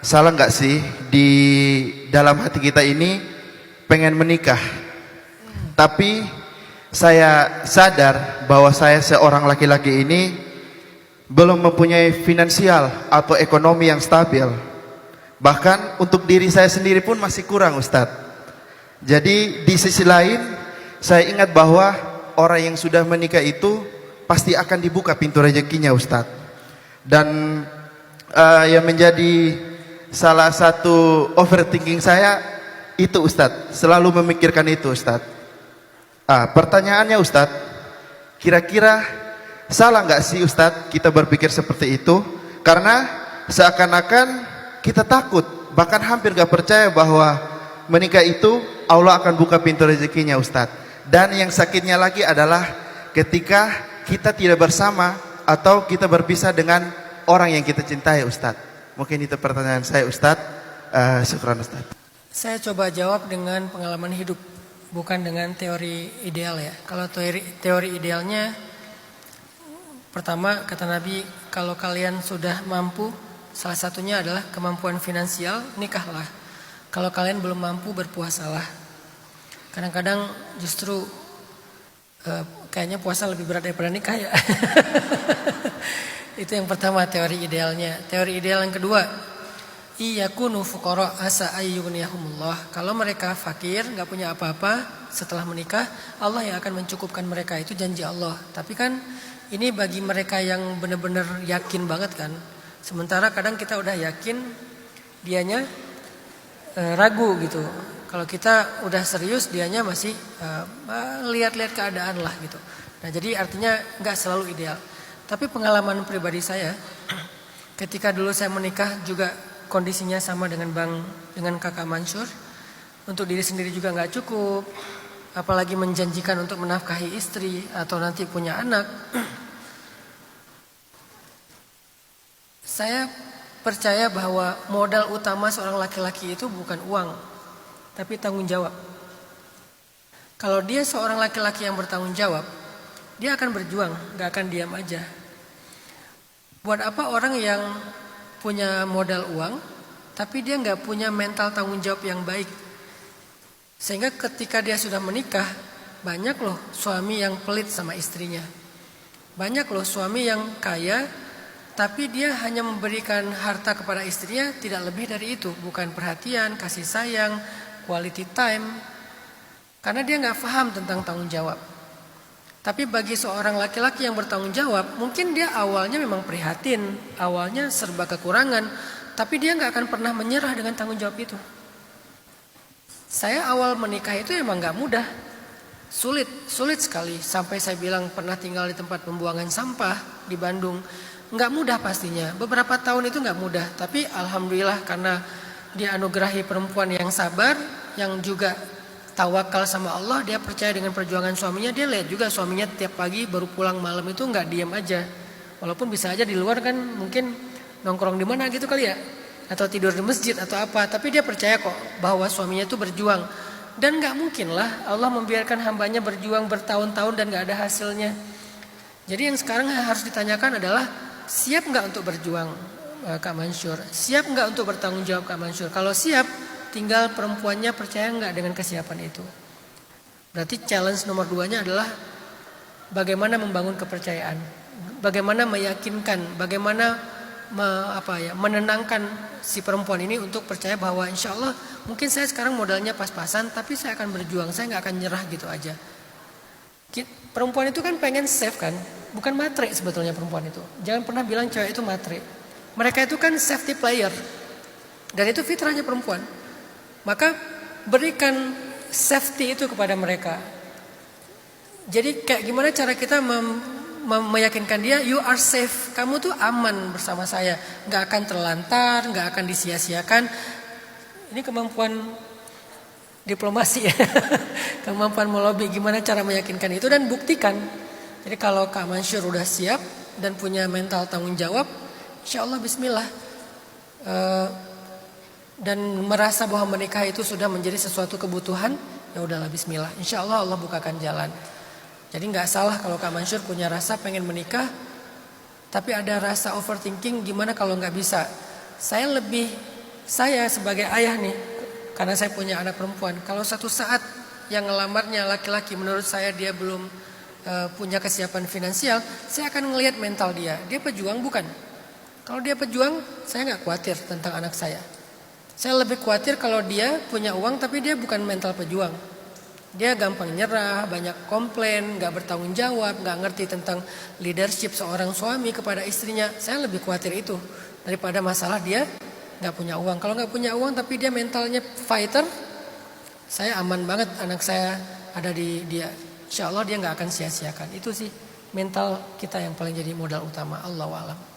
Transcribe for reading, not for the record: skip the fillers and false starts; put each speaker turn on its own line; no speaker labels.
salah nggak sih di dalam hati kita ini pengen menikah, tapi saya sadar bahwa saya seorang laki-laki ini belum mempunyai finansial atau ekonomi yang stabil. Bahkan untuk diri saya sendiri pun masih kurang, Ustadz. Jadi di sisi lain saya ingat bahwa orang yang sudah menikah itu pasti akan dibuka pintu rezekinya, Ustadz. Dan yang menjadi salah satu overthinking saya itu, Ustadz, selalu memikirkan itu, Ustadz. Pertanyaannya, Ustadz, kira-kira salah nggak sih, Ustadz, kita berpikir seperti itu? Karena seakan-akan kita takut, bahkan hampir nggak percaya bahwa menikah itu Allah akan buka pintu rezekinya, Ustadz. Dan yang sakitnya lagi adalah ketika kita tidak bersama atau kita berpisah dengan orang yang kita cintai, Ustadz. Mungkin itu pertanyaan saya, Ustadz. Syukran, Ustadz.
Saya coba jawab dengan pengalaman hidup, bukan dengan teori ideal ya. Kalau teori idealnya, pertama kata Nabi, kalau kalian sudah mampu, salah satunya adalah kemampuan finansial, nikahlah. Kalau kalian belum mampu, berpuasalah. Kadang-kadang justru kayaknya puasa lebih berat daripada nikah ya. Itu yang pertama, teori idealnya. Teori ideal yang kedua, iyakunu fuqara asa ayyughniyahumullah. Kalau mereka fakir, nggak punya apa-apa, setelah menikah Allah yang akan mencukupkan mereka. Itu janji Allah. Tapi kan ini bagi mereka yang benar-benar yakin banget kan. Sementara kadang kita udah yakin, dianya ragu gitu. Kalau kita udah serius, dianya masih lihat-lihat keadaan lah gitu. Nah, jadi artinya nggak selalu ideal. Tapi pengalaman pribadi saya, ketika dulu saya menikah juga kondisinya sama dengan kakak Mansur. Untuk diri sendiri juga nggak cukup, apalagi menjanjikan untuk menafkahi istri atau nanti punya anak. Saya percaya bahwa modal utama seorang laki-laki itu bukan uang, tapi tanggung jawab. Kalau dia seorang laki-laki yang bertanggung jawab, dia akan berjuang, gak akan diam aja. Buat apa orang yang punya modal uang, tapi dia gak punya mental tanggung jawab yang baik. Sehingga ketika dia sudah menikah, banyak loh suami yang pelit sama istrinya. Banyak loh suami yang kaya, tapi dia hanya memberikan harta kepada istrinya tidak lebih dari itu. Bukan perhatian, kasih sayang, quality time. Karena dia gak paham tentang tanggung jawab. Tapi bagi seorang laki-laki yang bertanggung jawab, mungkin dia awalnya memang prihatin, awalnya serba kekurangan, tapi dia gak akan pernah menyerah dengan tanggung jawab itu. Saya awal menikah itu emang gak mudah, sulit sekali. Sampai saya bilang pernah tinggal di tempat pembuangan sampah di Bandung. Gak mudah pastinya, beberapa tahun itu gak mudah. Tapi alhamdulillah karena dia anugerahi perempuan yang sabar, yang juga tawakal sama Allah, dia percaya dengan perjuangan suaminya. Dia lihat juga suaminya tiap pagi baru pulang malam itu nggak diam aja. Walaupun bisa aja di luar kan mungkin nongkrong di mana gitu kali ya, atau tidur di masjid atau apa. Tapi dia percaya kok bahwa suaminya itu berjuang. Dan nggak mungkin lah Allah membiarkan hambanya berjuang bertahun-tahun dan nggak ada hasilnya. Jadi yang sekarang harus ditanyakan adalah siap nggak untuk berjuang, Kak Mansur? Siap nggak untuk bertanggung jawab, Kak Mansur? Kalau siap, tinggal perempuannya percaya nggak dengan kesiapan itu. Berarti challenge nomor 2-nya adalah bagaimana membangun kepercayaan, bagaimana meyakinkan, bagaimana menenangkan si perempuan ini untuk percaya bahwa insya Allah mungkin saya sekarang modalnya pas-pasan, tapi saya akan berjuang, saya nggak akan nyerah gitu aja. Perempuan itu kan pengen save kan, bukan matre sebetulnya perempuan itu. Jangan pernah bilang cewek itu matre. Mereka itu kan safety player, dan itu fitrahnya perempuan. Maka berikan safety itu kepada mereka. Jadi kayak gimana cara kita meyakinkan dia, you are safe, kamu tuh aman bersama saya, nggak akan terlantar, nggak akan disia-siakan. Ini kemampuan diplomasi ya, kemampuan melobi, gimana cara meyakinkan itu dan buktikan. Jadi kalau Kak Mansur udah siap dan punya mental tanggung jawab, insya Allah Bismillah. Dan merasa bahwa menikah itu sudah menjadi sesuatu kebutuhan, ya udahlah Bismillah. Insya Allah Allah bukakan jalan. Jadi nggak salah kalau Kak Mansur punya rasa pengen menikah, tapi ada rasa overthinking, gimana kalau nggak bisa. Saya lebih Saya sebagai ayah nih, karena saya punya anak perempuan, kalau satu saat yang ngelamarnya laki-laki menurut saya dia belum punya kesiapan finansial, saya akan ngelihat mental dia. Dia pejuang bukan? Kalau dia pejuang, saya nggak khawatir tentang anak saya. Saya lebih khawatir kalau dia punya uang tapi dia bukan mental pejuang. Dia gampang nyerah, banyak komplain, nggak bertanggung jawab, nggak ngerti tentang leadership seorang suami kepada istrinya. Saya lebih khawatir itu daripada masalah dia nggak punya uang. Kalau nggak punya uang tapi dia mentalnya fighter, saya aman banget anak saya ada di dia. Insya Allah dia nggak akan sia-siakan. Itu sih mental kita yang paling jadi modal utama. Allahu a'lam.